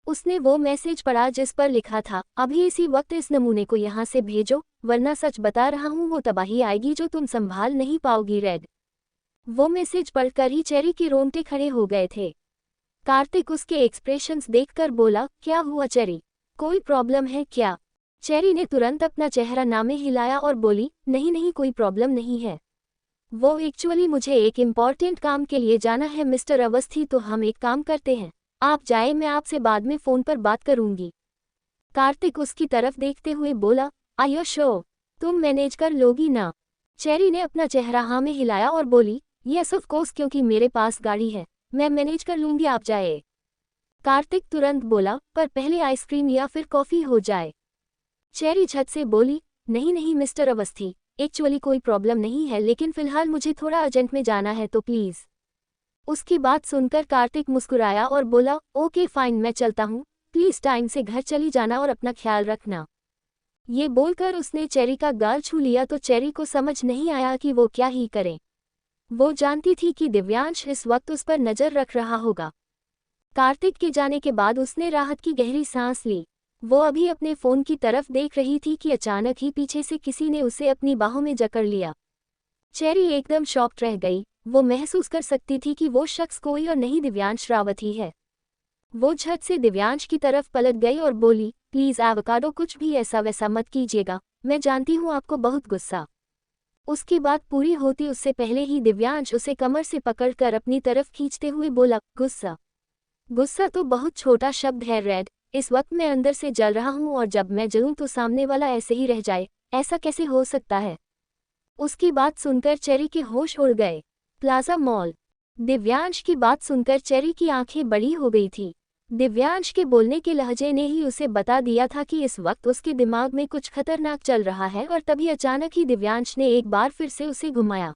उसने वो मैसेज पढ़ा जिस पर लिखा था, अभी इसी वक्त इस नमूने को यहाँ से भेजो, वरना सच बता रहा हूँ वो तबाही आएगी जो तुम संभाल नहीं पाओगी। रेड। वो मैसेज पढ़कर ही चेरी के रोंगटे खड़े हो गए थे। कार्तिक उसके एक्सप्रेशंस देखकर बोला, क्या हुआ चेरी, कोई प्रॉब्लम है क्या? चेरी ने तुरंत अपना चेहरा नामे हिलाया और बोली, नहीं नहीं, कोई प्रॉब्लम नहीं है। वो एक्चुअली मुझे एक इम्पॉर्टेंट काम के लिए जाना है मिस्टर अवस्थी, तो हम एक काम करते हैं, आप जाए, मैं आपसे बाद में फ़ोन पर बात करूंगी। कार्तिक उसकी तरफ देखते हुए बोला, आयो शो, तुम मैनेज कर लोगी ना? चेरी ने अपना चेहरा हाँ में हिलाया और बोली, यस ऑफ कोर्स, क्योंकि मेरे पास गाड़ी है, मैं मैनेज कर लूंगी, आप जाए। कार्तिक तुरंत बोला, पर पहले आइसक्रीम या फिर कॉफी हो जाए। चेरी झट से बोली, नहीं नहीं मिस्टर अवस्थी, एक्चुअली कोई प्रॉब्लम नहीं है, लेकिन फिलहाल मुझे थोड़ा अर्जेंट में जाना है तो प्लीज। उसकी बात सुनकर कार्तिक मुस्कुराया और बोला, ओके फाइन, मैं चलता हूँ, प्लीज टाइम से घर चली जाना और अपना ख्याल रखना। ये बोलकर उसने चेरी का गाल छू लिया तो चेरी को समझ नहीं आया कि वो क्या ही करे। वो जानती थी कि दिव्यांश इस वक्त उस पर नजर रख रहा होगा। कार्तिक के जाने के बाद उसने राहत की गहरी सांस ली। वो अभी अपने फोन की तरफ देख रही थी कि अचानक ही पीछे से किसी ने उसे अपनी बाहों में जकड़ लिया। चेरी एकदम शॉक्ड रह गई। वो महसूस कर सकती थी कि वो शख्स कोई और नहीं दिव्यांश रावत ही है। वो झट से दिव्यांश की तरफ पलट गई और बोली, प्लीज एवोकाडो, कुछ भी ऐसा वैसा मत कीजिएगा, मैं जानती हूँ आपको बहुत गुस्सा। उसकी बात पूरी होती उससे पहले ही दिव्यांश उसे कमर से पकड़कर अपनी तरफ खींचते हुए बोला, गुस्सा? गुस्सा तो बहुत छोटा शब्द है रेड, इस वक्त मैं अंदर से जल रहा हूँ और जब मैं जलूं तो सामने वाला ऐसे ही रह जाए, ऐसा कैसे हो सकता है? उसकी बात सुनकर चेरी के होश उड़ गए। Plaza mall. दिव्यांश की बात सुनकर चेरी की आंखें बड़ी हो गई थी। दिव्यांश के बोलने के लहजे ने ही उसे बता दिया था कि इस वक्त उसके दिमाग में कुछ खतरनाक चल रहा है और तभी अचानक ही दिव्यांश ने एक बार फिर से उसे घुमाया,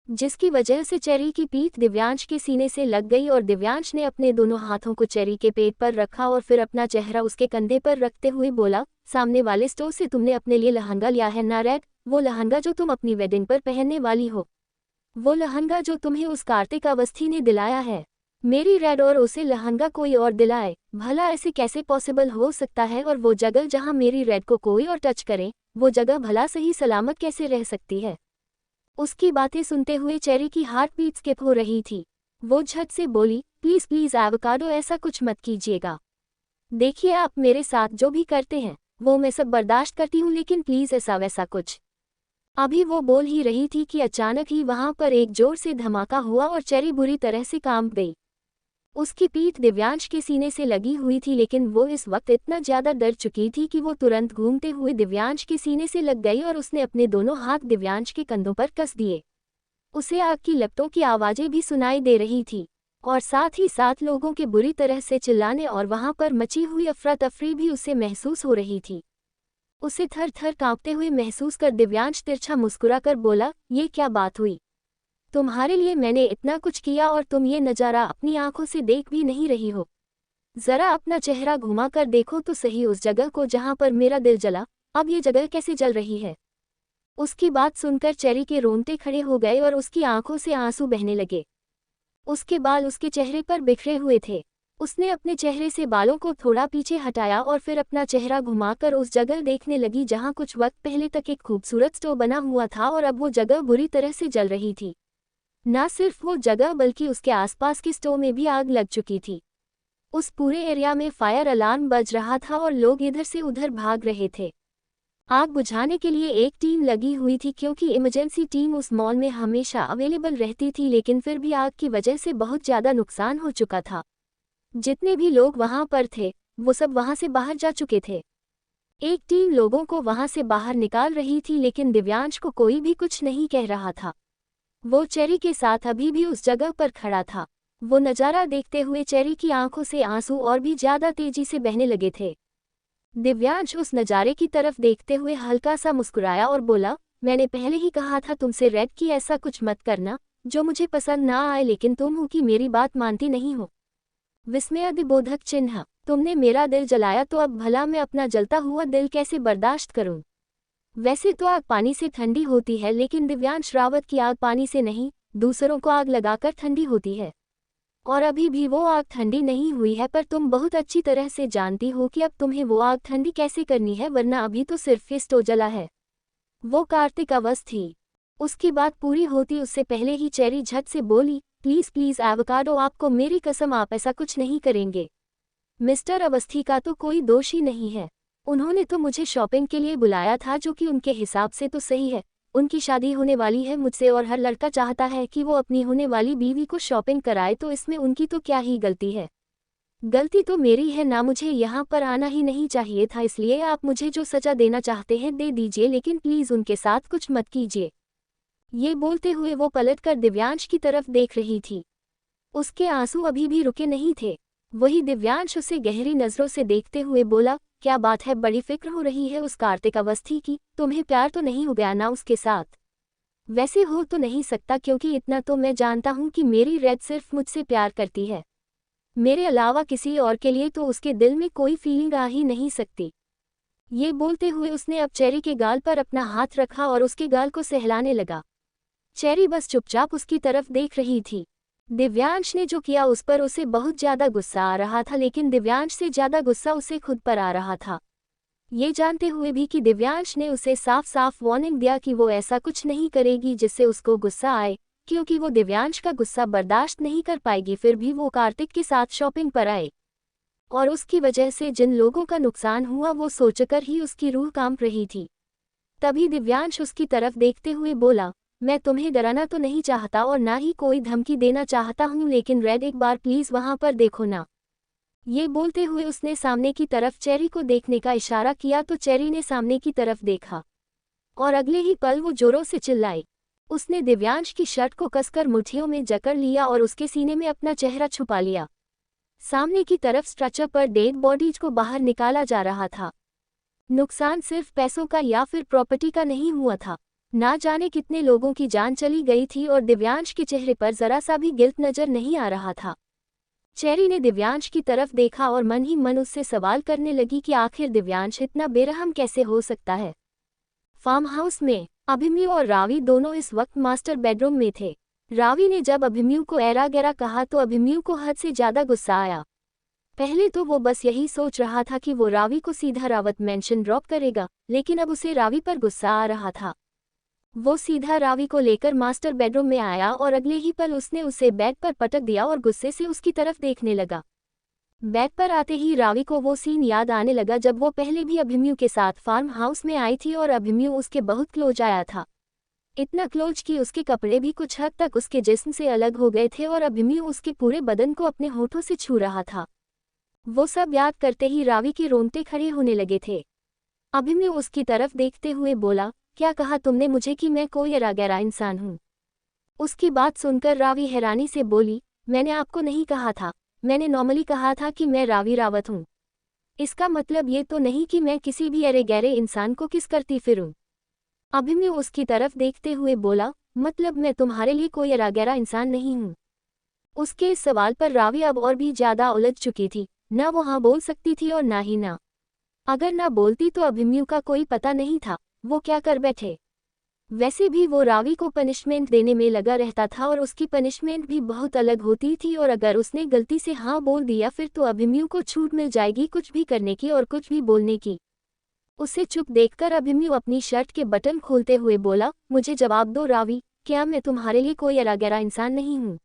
जिसकी वजह से चेरी की पीठ दिव्यांश के सीने से लग गई और दिव्यांश ने अपने दोनों हाथों को चेरी के पेट पर रखा और फिर अपना चेहरा उसके कंधे पर रखते हुए बोला, सामने वाले स्टोर से तुमने अपने लिए लहंगा लिया है ना रेड? वो लहंगा जो तुम अपनी वेडिंग पर पहनने वाली हो, वो लहंगा जो तुम्हें उस कार्तिक अवस्थी ने दिलाया है। मेरी रेड और उसे लहंगा कोई और दिलाए, भला ऐसे कैसे पॉसिबल हो सकता है? और वो जगह जहां मेरी रेड को कोई और टच करे, वो जगह भला सही सलामत कैसे रह सकती है? उसकी बातें सुनते हुए चेरी की हार्ट बीट स्किप हो रही थी। वो झट से बोली, प्लीज प्लीज एवोकाडो, ऐसा कुछ मत कीजिएगा। देखिए आप मेरे साथ जो भी करते हैं वो मैं सब बर्दाश्त करती हूँ, लेकिन प्लीज ऐसा वैसा कुछ। अभी वो बोल ही रही थी कि अचानक ही वहां पर एक जोर से धमाका हुआ और चेरी बुरी तरह से कांप गई। उसकी पीठ दिव्यांश के सीने से लगी हुई थी, लेकिन वो इस वक्त इतना ज्यादा डर चुकी थी कि वो तुरंत घूमते हुए दिव्यांश के सीने से लग गई और उसने अपने दोनों हाथ दिव्यांश के कंधों पर कस दिए। उसे आग की लपटों की आवाजें भी सुनाई दे रही थी और साथ ही साथ लोगों के बुरी तरह से चिल्लाने और वहां पर मची हुई अफरा तफरी भी उसे महसूस हो रही थी। उसे थर थर कांपते हुए महसूस कर दिव्यांश तिरछा मुस्कुराकर बोला, ये क्या बात हुई? तुम्हारे लिए मैंने इतना कुछ किया और तुम ये नज़ारा अपनी आंखों से देख भी नहीं रही हो? जरा अपना चेहरा घुमाकर देखो तो सही उस जगह को जहां पर मेरा दिल जला, अब ये जगह कैसे जल रही है? उसकी बात सुनकर चेरी के रोंगटे खड़े हो गए और उसकी आंखों से आंसू बहने लगे। उसके बाल उसके चेहरे पर बिखरे हुए थे। उसने अपने चेहरे से बालों को थोड़ा पीछे हटाया और फिर अपना चेहरा घुमाकर उस जगह देखने लगी जहां कुछ वक्त पहले तक एक खूबसूरत स्टोव बना हुआ था और अब वो जगह बुरी तरह से जल रही थी। ना सिर्फ वो जगह बल्कि उसके आसपास के स्टोव में भी आग लग चुकी थी। उस पूरे एरिया में फायर अलार्म बज रहा था और लोग इधर से उधर भाग रहे थे। आग बुझाने के लिए एक टीम लगी हुई थी क्योंकि इमरजेंसी टीम उस मॉल में हमेशा अवेलेबल रहती थी, लेकिन फिर भी आग की वजह से बहुत ज़्यादा नुकसान हो चुका था। जितने भी लोग वहां पर थे वो सब वहां से बाहर जा चुके थे। एक टीम लोगों को वहां से बाहर निकाल रही थी, लेकिन दिव्यांश को कोई भी कुछ नहीं कह रहा था। वो चेरी के साथ अभी भी उस जगह पर खड़ा था। वो नज़ारा देखते हुए चेरी की आंखों से आंसू और भी ज़्यादा तेजी से बहने लगे थे। दिव्यांश उस नज़ारे की तरफ देखते हुए हल्का सा मुस्कुराया और बोला, मैंने पहले ही कहा था तुमसे रेड कि ऐसा कुछ मत करना जो मुझे पसंद ना आए, लेकिन तुम हो कि मेरी बात मानती नहीं हो। विस्मयादिबोधक चिन्ह, तुमने मेरा दिल जलाया तो अब भला मैं अपना जलता हुआ दिल कैसे बर्दाश्त करूं? वैसे तो आग पानी से ठंडी होती है, लेकिन दिव्यांश रावत की आग पानी से नहीं, दूसरों को आग लगाकर ठंडी होती है। और अभी भी वो आग ठंडी नहीं हुई है, पर तुम बहुत अच्छी तरह से जानती हो कि अब तुम्हें वो आग ठंडी कैसे करनी है, वरना अभी तो सिर्फ ये स्टोव जला है। वो कार्तिक अवस्थी। उसकी बात पूरी होती उससे पहले ही चेरी झट से बोली, प्लीज प्लीज एवोकाडो, आपको मेरी कसम आप ऐसा कुछ नहीं करेंगे। मिस्टर अवस्थी का तो कोई दोष ही नहीं है। उन्होंने तो मुझे शॉपिंग के लिए बुलाया था, जो कि उनके हिसाब से तो सही है। उनकी शादी होने वाली है मुझसे और हर लड़का चाहता है कि वो अपनी होने वाली बीवी को शॉपिंग कराए, तो इसमें उनकी तो क्या ही गलती है। गलती तो मेरी है ना, मुझे यहाँ पर आना ही नहीं चाहिए था, इसलिए आप मुझे जो सजा देना चाहते हैं दे दीजिए, लेकिन प्लीज़ उनके साथ कुछ मत कीजिए। ये बोलते हुए वो पलटकर दिव्यांश की तरफ देख रही थी। उसके आंसू अभी भी रुके नहीं थे। वही दिव्यांश उसे गहरी नज़रों से देखते हुए बोला, क्या बात है, बड़ी फिक्र हो रही है उस कार्तिक अवस्थी की, तुम्हें प्यार तो नहीं हो गया ना उसके साथ? वैसे हो तो नहीं सकता, क्योंकि इतना तो मैं जानता हूँ कि मेरी रेड सिर्फ मुझसे प्यार करती है। मेरे अलावा किसी और के लिए तो उसके दिल में कोई फीलिंग आ ही नहीं सकती। ये बोलते हुए उसने अब चेरी के गाल पर अपना हाथ रखा और उसके गाल को सहलाने लगा। चेरी बस चुपचाप उसकी तरफ देख रही थी। दिव्यांश ने जो किया उस पर उसे बहुत ज्यादा गुस्सा आ रहा था, लेकिन दिव्यांश से ज्यादा गुस्सा उसे खुद पर आ रहा था। ये जानते हुए भी कि दिव्यांश ने उसे साफ साफ वार्निंग दिया कि वो ऐसा कुछ नहीं करेगी जिससे उसको गुस्सा आए, क्योंकि वो दिव्यांश का गुस्सा बर्दाश्त नहीं कर पाएगी। फिर भी वो कार्तिक के साथ शॉपिंग पर आए और उसकी वजह से जिन लोगों का नुकसान हुआ वो सोचकर ही उसकी रूह कांप रही थी। तभी दिव्यांश उसकी तरफ देखते हुए बोला, मैं तुम्हें डराना तो नहीं चाहता और ना ही कोई धमकी देना चाहता हूँ, लेकिन रेड एक बार प्लीज वहां पर देखो ना। ये बोलते हुए उसने सामने की तरफ चेरी को देखने का इशारा किया तो चेरी ने सामने की तरफ देखा और अगले ही पल वो जोरों से चिल्लाई। उसने दिव्यांश की शर्ट को कसकर मुट्ठियों में जकड़ लिया और उसके सीने में अपना चेहरा छुपा लिया। सामने की तरफ स्ट्रेचर पर डेड बॉडीज को बाहर निकाला जा रहा था। नुकसान सिर्फ पैसों का या फिर प्रॉपर्टी का नहीं हुआ था, ना जाने कितने लोगों की जान चली गई थी और दिव्यांश के चेहरे पर जरा सा भी गिल्ट नजर नहीं आ रहा था। चेरी ने दिव्यांश की तरफ देखा और मन ही मन उससे सवाल करने लगी कि आखिर दिव्यांश इतना बेरहम कैसे हो सकता है। फार्म हाउस में अभिमन्यु और रावी दोनों इस वक्त मास्टर बेडरूम में थे। रावी ने जब अभिमन्यु को एरा गैरा कहा तो अभिमन्यु को हद से ज्यादा गुस्सा आया। पहले तो वो बस यही सोच रहा था कि वो रावी को सीधा रावत मेंशन ड्रॉप करेगा, लेकिन अब उसे रावी पर गुस्सा आ रहा था। वो सीधा रावी को लेकर मास्टर बेडरूम में आया और अगले ही पल उसने उसे बेड पर पटक दिया और गुस्से से उसकी तरफ देखने लगा। बेड पर आते ही रावी को वो सीन याद आने लगा जब वो पहले भी अभिमन्यु के साथ फार्म हाउस में आई थी और अभिमन्यु उसके बहुत क्लोज आया था। इतना क्लोज कि उसके कपड़े भी कुछ हद तक उसके जिस्म से अलग हो गए थे और अभिमन्यु उसके पूरे बदन को अपने होठों से छू रहा था। वो सब याद करते ही रावी के रोंगटे खड़े होने लगे थे। अभिमन्यु उसकी तरफ देखते हुए बोला, क्या कहा तुमने मुझे कि मैं कोई अरागैरा इंसान हूँ? उसकी बात सुनकर रावी हैरानी से बोली, मैंने आपको नहीं कहा था, मैंने नॉर्मली कहा था कि मैं रावी रावत हूँ। इसका मतलब ये तो नहीं कि मैं किसी भी अरे गहरे इंसान को किस करती फिरूं। अभिमन्यु उसकी तरफ देखते हुए बोला, मतलब मैं तुम्हारे लिए कोई अरागैरा इंसान नहीं हूँ? उसके इस सवाल पर रावी अब और भी ज्यादा उलझ चुकी थी। ना वो हाँ बोल सकती थी और ना ही ना। अगर ना बोलती तो अभिमन्यु का कोई पता नहीं था वो क्या कर बैठे। वैसे भी वो रावी को पनिशमेंट देने में लगा रहता था और उसकी पनिशमेंट भी बहुत अलग होती थी, और अगर उसने गलती से हाँ बोल दिया फिर तो अभिमन्यु को छूट मिल जाएगी कुछ भी करने की और कुछ भी बोलने की। उसे चुप देखकर अभिमन्यु अपनी शर्ट के बटन खोलते हुए बोला, मुझे जवाब दो रावी, क्या मैं तुम्हारे लिए कोई अरागैरा इंसान नहीं हूँ?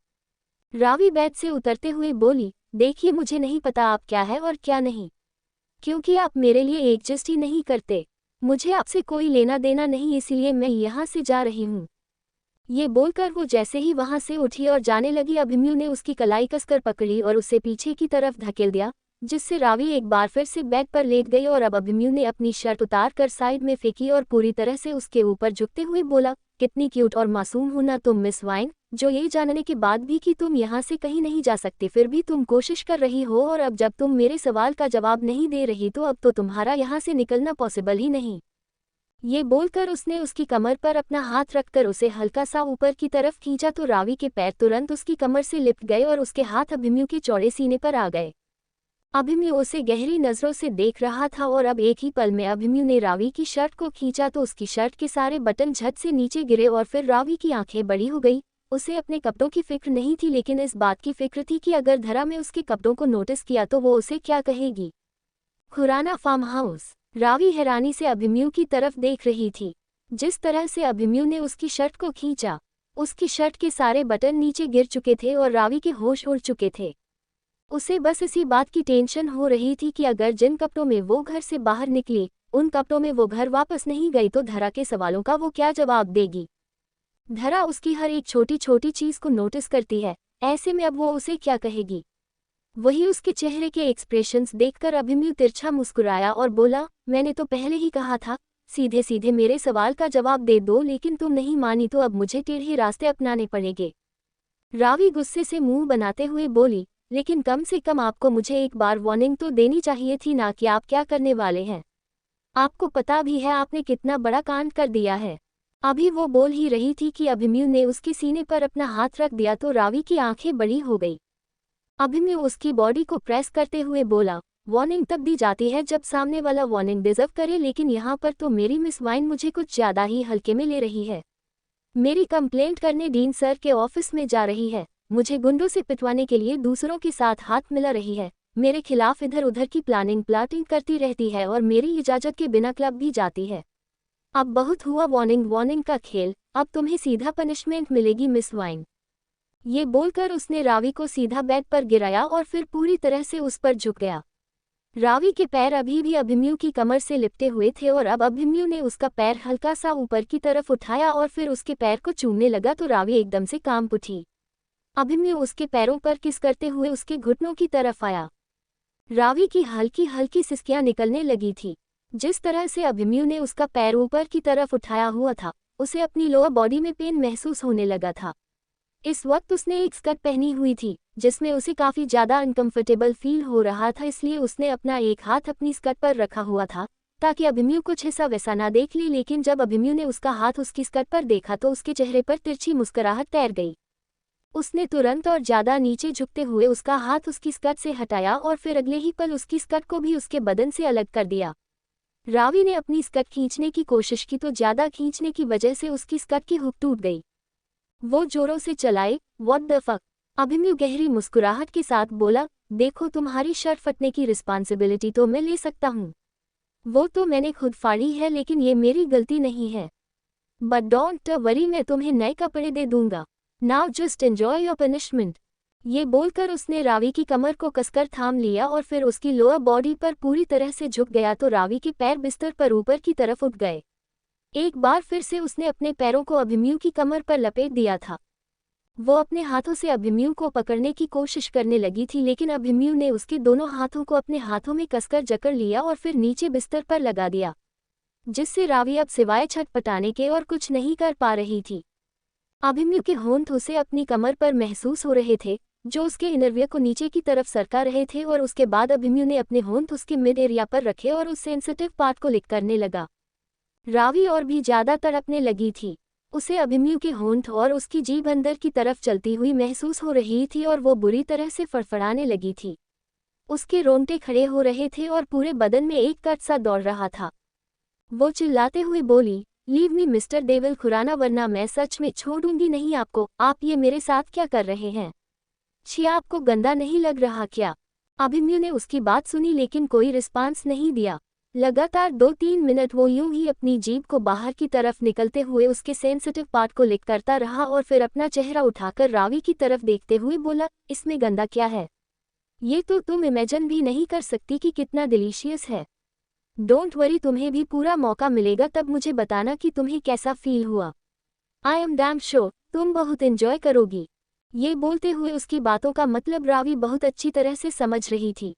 रावी बेड से उतरते हुए बोली, देखिए मुझे नहीं पता आप क्या है और क्या नहीं, क्योंकि आप मेरे लिए एडजस्ट ही नहीं करते। मुझे आपसे कोई लेना देना नहीं, इसलिए मैं यहाँ से जा रही हूँ। ये बोलकर वो जैसे ही वहाँ से उठी और जाने लगी, अभिमन्यु ने उसकी कलाई कसकर पकड़ी और उसे पीछे की तरफ धकेल दिया, जिससे रावी एक बार फिर से बेड पर लेट गई और अब अभिमन्यु ने अपनी शर्ट उतार कर साइड में फेंकी और पूरी तरह से उसके ऊपर झुकते हुए बोला, कितनी क्यूट और मासूम हो ना तुम मिस वाइन, जो ये जानने के बाद भी कि तुम यहाँ से कहीं नहीं जा सकते फिर भी तुम कोशिश कर रही हो, और अब जब तुम मेरे सवाल का जवाब नहीं दे रही तो अब तो तुम्हारा यहाँ से निकलना पॉसिबल ही नहीं। ये बोलकर उसने उसकी कमर पर अपना हाथ रखकर उसे हल्का सा ऊपर की तरफ खींचा तो रावी के पैर तुरंत उसकी कमर से लिपट गए और उसके हाथ अभिमन्यु के चौड़े सीने पर आ गए। अभिमन्यु उसे गहरी नजरों से देख रहा था और अब एक ही पल में अभिमन्यु ने रावी की शर्ट को खींचा तो उसकी शर्ट के सारे बटन झट से नीचे गिरे और फिर रावी की आंखें बड़ी हो गई। उसे अपने कपड़ों की फिक्र नहीं थी, लेकिन इस बात की फिक्र थी कि अगर धरा में उसके कपड़ों को नोटिस किया तो वो उसे क्या कहेगी। Khurana farm house. रावी हैरानी से अभिमन्यु की तरफ देख रही थी। जिस तरह से अभिमन्यु ने उसकी शर्ट को खींचा, उसकी शर्ट के सारे बटन नीचे गिर चुके थे और रावी के होश उड़ चुके थे। उसे बस इसी बात की टेंशन हो रही थी कि अगर जिन कपड़ों में वो घर से बाहर निकली उन कपड़ों में वो घर वापस नहीं गई तो धरा के सवालों का वो क्या जवाब देगी। धरा उसकी हर एक छोटी छोटी चीज को नोटिस करती है, ऐसे में अब वो उसे क्या कहेगी। वही उसके चेहरे के एक्सप्रेशंस देखकर अभिमन्यु तिरछा मुस्कुराया और बोला, मैंने तो पहले ही कहा था, सीधे सीधे मेरे सवाल का जवाब दे दो, लेकिन तुम नहीं मानी तो अब मुझे टेढ़े रास्ते अपनाने पड़ेंगे। रावी गुस्से से मुंह बनाते हुए बोली, लेकिन कम से कम आपको मुझे एक बार वार्निंग तो देनी चाहिए थी ना कि आप क्या करने वाले हैं। आपको पता भी है आपने कितना बड़ा कांड कर दिया है। अभी वो बोल ही रही थी कि अभिमन्यु ने उसके सीने पर अपना हाथ रख दिया तो रावी की आंखें बड़ी हो गई। अभिमन्यु उसकी बॉडी को प्रेस करते हुए बोला, वार्निंग तब दी जाती है जब सामने वाला वार्निंग डिजर्व करे, लेकिन यहाँ पर तो मेरी मिस वाइन मुझे कुछ ज्यादा ही हल्के में ले रही है। मेरी कंप्लेंट करने डीन सर के ऑफिस में जा रही है, मुझे गुंडों से पिटवाने के लिए दूसरों के साथ हाथ मिला रही है, मेरे खिलाफ इधर उधर की प्लाटिंग करती रहती है और मेरी इजाजत के बिना क्लब भी जाती है। अब बहुत हुआ वार्निंग का खेल, अब तुम्हें सीधा पनिशमेंट मिलेगी मिस वाइन। ये बोलकर उसने रावी को सीधा बेड पर गिराया और फिर पूरी तरह से उस पर झुक गया। रावी के पैर अभी भी अभिमन्यु की कमर से लिपटे हुए थे और अब अभिमन्यु ने उसका पैर हल्का सा ऊपर की तरफ उठाया और फिर उसके पैर को चूमने लगा तो रावी एकदम से कांप उठी। अभिमन्यु उसके पैरों पर किस करते हुए उसके घुटनों की तरफ आया। रावी की हल्की हल्की सिसकियां निकलने लगी थी। जिस तरह से अभिमन्यु ने उसका पैर ऊपर की तरफ उठाया हुआ था, उसे अपनी लोअर बॉडी में पेन महसूस होने लगा था। इस वक्त उसने एक स्कर्ट पहनी हुई थी जिसमें उसे काफी ज्यादा अनकंफर्टेबल फील हो रहा था, इसलिए उसने अपना एक हाथ अपनी स्कर्ट पर रखा हुआ था ताकि अभिमन्यु कुछ ऐसा वैसा ना देख ले, लेकिन जब अभिमन्यु ने उसका हाथ उसकी स्कर्ट पर देखा तो उसके चेहरे पर तिरछी मुस्कुराहट तैर गई। उसने तुरंत और ज्यादा नीचे झुकते हुए उसका हाथ उसकी स्कर्ट से हटाया और फिर अगले ही पल उसकी स्कर्ट को भी उसके बदन से अलग कर दिया। रावी ने अपनी स्कर्ट खींचने की कोशिश की तो ज्यादा खींचने की वजह से उसकी स्कर्ट की हुक टूट गई। वो जोरों से चलाए, व्हाट द फक। अभिमन्यु गहरी मुस्कुराहट के साथ बोला, देखो तुम्हारी शर्ट फटने की रिस्पॉन्सिबिलिटी तो मैं ले सकता हूँ, वो तो मैंने खुद फाड़ी है, लेकिन ये मेरी गलती नहीं है। बट डोंट वरी, मैं तुम्हें नए कपड़े दे दूंगा। Now just enjoy your punishment. ये बोलकर उसने रावी की कमर को कसकर थाम लिया और फिर उसकी लोअर बॉडी पर पूरी तरह से झुक गया तो रावी के पैर बिस्तर पर ऊपर की तरफ उठ गए। एक बार फिर से उसने अपने पैरों को अभिमन्यु की कमर पर लपेट दिया था। वो अपने हाथों से अभिमन्यु को पकड़ने की कोशिश करने लगी थी, लेकिन अभिमन्यु ने उसके दोनों हाथों को अपने हाथों में कसकर जकड़ लिया और फिर नीचे बिस्तर पर लगा दिया, जिससे रावी अब सिवाय छटपटाने के और कुछ नहीं कर पा रही थी। अभिमन्यु के होंठ उसे अपनी कमर पर महसूस हो रहे थे, जो उसके इनरवियर को नीचे की तरफ सरका रहे थे, और उसके बाद अभिमन्यु ने अपने होंठ उसके मिड एरिया पर रखे और उस सेंसिटिव पार्ट को लिक करने लगा। रावी और भी ज्यादा तड़पने लगी थी। उसे अभिमन्यु के होंठ और उसकी जीभ अंदर की तरफ चलती हुई महसूस हो रही थी और वो बुरी तरह से फड़फड़ाने लगी थी। उसके रोंगटे खड़े हो रहे थे और पूरे बदन में एक कट सा दौड़ रहा था। वो चिल्लाते हुए बोली, लीव मी मिस्टर देवल खुराना, वरना मैं सच में छोड़ूंगी नहीं आपको। आप ये मेरे साथ क्या कर रहे हैं? छी, आपको गंदा नहीं लग रहा क्या? अभिमन्यु ने उसकी बात सुनी लेकिन कोई रिस्पांस नहीं दिया। लगातार 2-3 मिनट वो यूं ही अपनी जीभ को बाहर की तरफ निकलते हुए उसके सेंसिटिव पार्ट को लिक करता रहा और फिर अपना चेहरा उठाकर रावी की तरफ देखते हुए बोला, इसमें गंदा क्या है? ये तो तुम इमेजिन भी नहीं कर सकती कि कितना डिलीशियस है। डोंट वरी, तुम्हें भी पूरा मौका मिलेगा, तब मुझे बताना कि तुम्हें कैसा फील हुआ। आई एम डैम श्योर तुम बहुत एंजॉय करोगी। ये बोलते हुए उसकी बातों का मतलब रावी बहुत अच्छी तरह से समझ रही थी।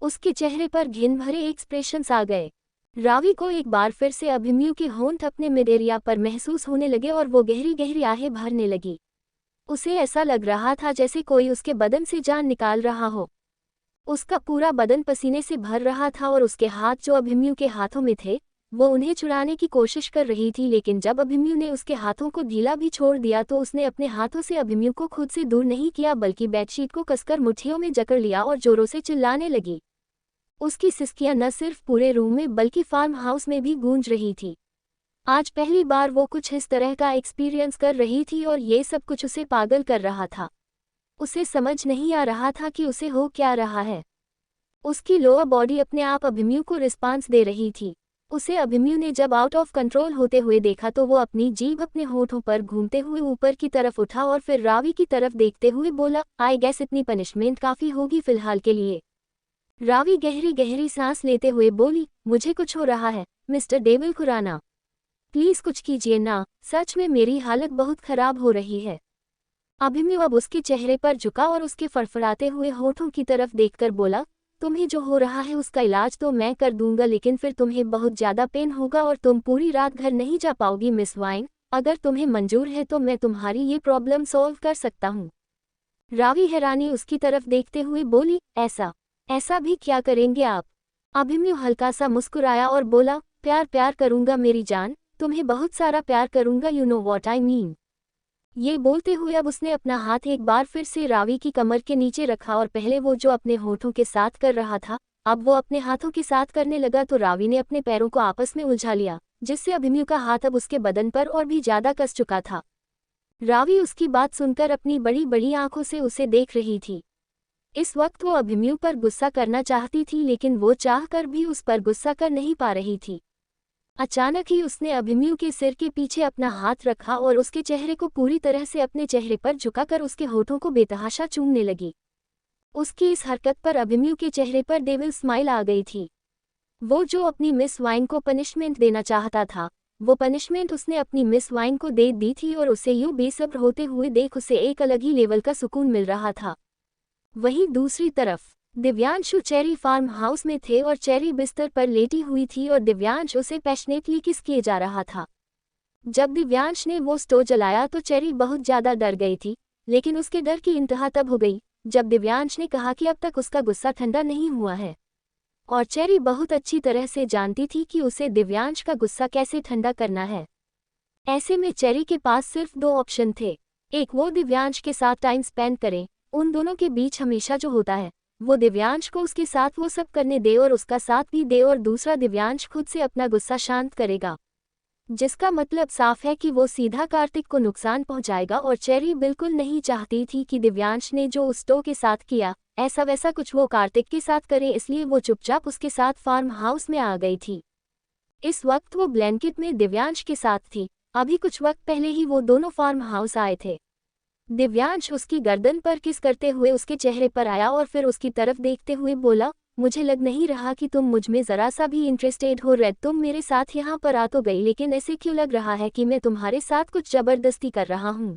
उसके चेहरे पर घिन भरे एक्सप्रेशंस आ गए। रावी को एक बार फिर से अभिमन्यु के होंठ अपने मिड एरिया पर महसूस होने लगे और वो गहरी गहरी आहें भरने लगी। उसे ऐसा लग रहा था जैसे कोई उसके बदन से जान निकाल रहा हो। उसका पूरा बदन पसीने से भर रहा था और उसके हाथ जो अभिमन्यु के हाथों में थे, वो उन्हें छुड़ाने की कोशिश कर रही थी, लेकिन जब अभिमन्यु ने उसके हाथों को ढीला भी छोड़ दिया तो उसने अपने हाथों से अभिमन्यु को खुद से दूर नहीं किया बल्कि बेडशीट को कसकर मुट्ठियों में जकड़ लिया और जोरों से चिल्लाने लगी। उसकी सिसकियां न सिर्फ पूरे रूम में बल्कि फार्म हाउस में भी गूंज रही थी। आज पहली बार वो कुछ इस तरह का एक्सपीरियंस कर रही थी और ये सब कुछ उसे पागल कर रहा था। उसे समझ नहीं आ रहा था कि उसे हो क्या रहा है। उसकी लोअर बॉडी अपने आप अभिमन्यु को रिस्पांस दे रही थी। उसे अभिमन्यु ने जब आउट ऑफ कंट्रोल होते हुए देखा तो वो अपनी जीभ अपने होठों पर घूमते हुए ऊपर की तरफ उठा और फिर रावी की तरफ देखते हुए बोला, आई गेस इतनी पनिशमेंट काफ़ी होगी फिलहाल के लिए। रावी गहरी गहरी सांस लेते हुए बोली, मुझे कुछ हो रहा है मिस्टर देवल खुराना, प्लीज़ कुछ कीजिए ना, सच में मेरी हालत बहुत ख़राब हो रही है। अभिमन्यु अब उसके चेहरे पर झुका और उसके फड़फड़ाते हुए होठों की तरफ देखकर बोला, तुम्हें जो हो रहा है उसका इलाज तो मैं कर दूंगा, लेकिन फिर तुम्हें बहुत ज्यादा पेन होगा और तुम पूरी रात घर नहीं जा पाओगी मिस वाइन। अगर तुम्हें मंजूर है तो मैं तुम्हारी ये प्रॉब्लम सॉल्व कर सकता हूँ। रावी हैरानी उसकी तरफ देखते हुए बोली, ऐसा भी क्या करेंगे आप? अभिमन्यु हल्का सा मुस्कुराया और बोला, प्यार करूंगा मेरी जान, तुम्हें बहुत सारा प्यार करूंगा, you know what I mean. ये बोलते हुए अब उसने अपना हाथ एक बार फिर से रावी की कमर के नीचे रखा और पहले वो जो अपने होठों के साथ कर रहा था, अब वो अपने हाथों के साथ करने लगा तो रावी ने अपने पैरों को आपस में उलझा लिया, जिससे अभिमन्यु का हाथ अब उसके बदन पर और भी ज्यादा कस चुका था। रावी उसकी बात सुनकर अपनी बड़ी बड़ी आंखों से उसे देख रही थी। इस वक्त वो अभिमन्यु पर गुस्सा करना चाहती थी, लेकिन वो चाहकर भी उस पर गुस्सा कर नहीं पा रही थी। अचानक ही उसने अभिमन्यु के सिर के पीछे अपना हाथ रखा और उसके चेहरे को पूरी तरह से अपने चेहरे पर झुकाकर उसके होठों को बेतहाशा चूमने लगी। उसकी इस हरकत पर अभिमन्यु के चेहरे पर डेविल स्माइल आ गई थी। वो जो अपनी मिस वाइन को पनिशमेंट देना चाहता था, वो पनिशमेंट उसने अपनी मिस वाइन को दे दी थी और उसे यूं बेसब्र होते हुए देख उसे एक अलग ही लेवल का सुकून मिल रहा था। वहीं दूसरी तरफ दिव्यांशु चेरी फार्म हाउस में थे और चेरी बिस्तर पर लेटी हुई थी और दिव्यांश उसे पैशनेटली किस किए जा रहा था। जब दिव्यांश ने वो स्टोव जलाया तो चेरी बहुत ज्यादा डर गई थी, लेकिन उसके डर की इंतहा तब हो गई जब दिव्यांश ने कहा कि अब तक उसका गुस्सा ठंडा नहीं हुआ है, और चेरी बहुत अच्छी तरह से जानती थी कि उसे दिव्यांश का गुस्सा कैसे ठंडा करना है। ऐसे में चेरी के पास सिर्फ दो ऑप्शन थे, एक वो दिव्यांश के साथ टाइम स्पेंड करे, उन दोनों के बीच हमेशा जो होता है वो दिव्यांश को उसके साथ वो सब करने दे और उसका साथ भी दे, और दूसरा दिव्यांश खुद से अपना गुस्सा शांत करेगा, जिसका मतलब साफ है कि वो सीधा कार्तिक को नुकसान पहुंचाएगा। और चेरी बिल्कुल नहीं चाहती थी कि दिव्यांश ने जो उस टो के साथ किया ऐसा वैसा कुछ वो कार्तिक के साथ करे, इसलिए वो चुपचाप उसके साथ फार्म हाउस में आ गई थी। इस वक्त वो ब्लैंकेट में दिव्यांश के साथ थी। अभी कुछ वक्त पहले ही वो दोनों फार्म हाउस आए थे। दिव्यांश उसकी गर्दन पर किस करते हुए उसके चेहरे पर आया और फिर उसकी तरफ देखते हुए बोला, मुझे लग नहीं रहा कि तुम मुझ में जरा सा भी इंटरेस्टेड हो रेड, तुम मेरे साथ यहाँ पर आ तो गई, लेकिन ऐसे क्यों लग रहा है कि मैं तुम्हारे साथ कुछ जबरदस्ती कर रहा हूँ?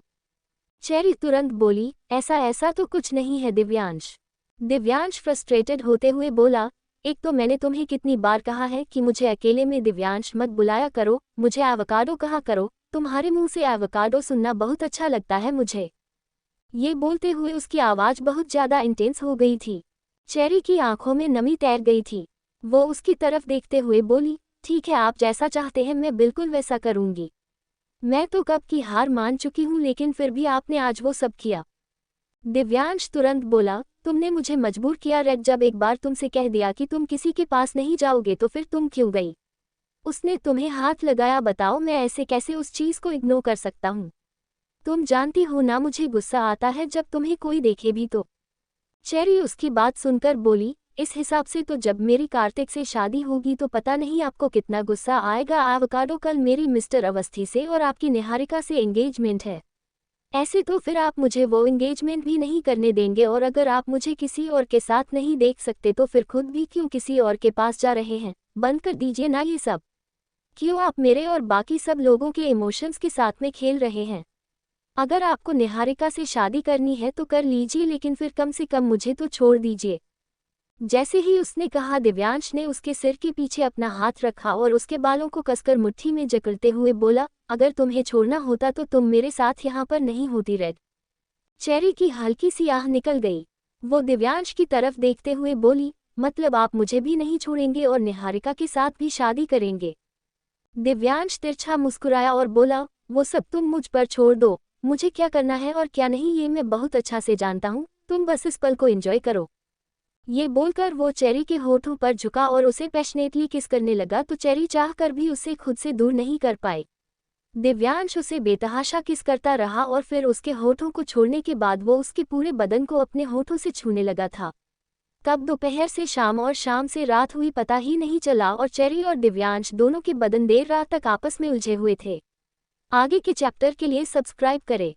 चेरी तुरंत बोली, ऐसा तो कुछ नहीं है दिव्यांश फ्रस्ट्रेटेड होते हुए बोला, एक तो मैंने तुम्हें कितनी बार कहा है कि मुझे अकेले में दिव्यांश मत बुलाया करो, मुझे एवोकाडो कहा करो, तुम्हारे मुंह से एवोकाडो सुनना बहुत अच्छा लगता है मुझे। ये बोलते हुए उसकी आवाज बहुत ज्यादा इंटेंस हो गई थी। चेरी की आंखों में नमी तैर गई थी। वो उसकी तरफ देखते हुए बोली, ठीक है, आप जैसा चाहते हैं मैं बिल्कुल वैसा करूंगी। मैं तो कब की हार मान चुकी हूँ, लेकिन फिर भी आपने आज वो सब किया। दिव्यांश तुरंत बोला, तुमने मुझे मजबूर किया रेड, जब एक बार तुमसे कह दिया कि तुम किसी के पास नहीं जाओगे तो फिर तुम क्यों गई? उसने तुम्हें हाथ लगाया, बताओ मैं ऐसे कैसे उस चीज को इग्नोर कर सकता हूँ? तुम जानती हो ना मुझे गुस्सा आता है जब तुम्हें कोई देखे भी तो। चेरी उसकी बात सुनकर बोली, इस हिसाब से तो जब मेरी कार्तिक से शादी होगी तो पता नहीं आपको कितना गुस्सा आएगा। एवोकाडो, कल मेरी मिस्टर अवस्थी से और आपकी निहारिका से एंगेजमेंट है। ऐसे तो फिर आप मुझे वो एंगेजमेंट भी नहीं करने देंगे, और अगर आप मुझे किसी और के साथ नहीं देख सकते तो फिर खुद भी क्यों किसी और के पास जा रहे हैं? बंद कर दीजिए ना ये सब। क्यों आप मेरे और बाकी सब लोगों के इमोशंस के साथ में खेल रहे हैं? अगर आपको निहारिका से शादी करनी है तो कर लीजिए, लेकिन फिर कम से कम मुझे तो छोड़ दीजिए। जैसे ही उसने कहा, दिव्यांश ने उसके सिर के पीछे अपना हाथ रखा और उसके बालों को कसकर मुट्ठी में जकड़ते हुए बोला, अगर तुम्हें छोड़ना होता तो तुम मेरे साथ यहाँ पर नहीं होती रेड। चेरी की हल्की सी आह निकल गई। वो दिव्यांश की तरफ देखते हुए बोली, मतलब आप मुझे भी नहीं छोड़ेंगे और निहारिका के साथ भी शादी करेंगे? दिव्यांश तिरछा मुस्कुराया और बोला, वो सब तुम मुझ पर छोड़ दो, मुझे क्या करना है और क्या नहीं ये मैं बहुत अच्छा से जानता हूँ, तुम बस इस पल को एंजॉय करो। ये बोलकर वो चेरी के होठों पर झुका और उसे पैशनेटली किस करने लगा, तो चेरी चाहकर भी उसे खुद से दूर नहीं कर पाई। दिव्यांश उसे बेतहाशा किस करता रहा और फिर उसके होठों को छोड़ने के बाद वो उसके पूरे बदन को अपने होठों से छूने लगा था। कब दोपहर से शाम और शाम से रात हुई पता ही नहीं चला, और चेरी और दिव्यांश दोनों के बदन देर रात तक आपस में उलझे हुए थे। आगे के चैप्टर के लिए सब्सक्राइब करें।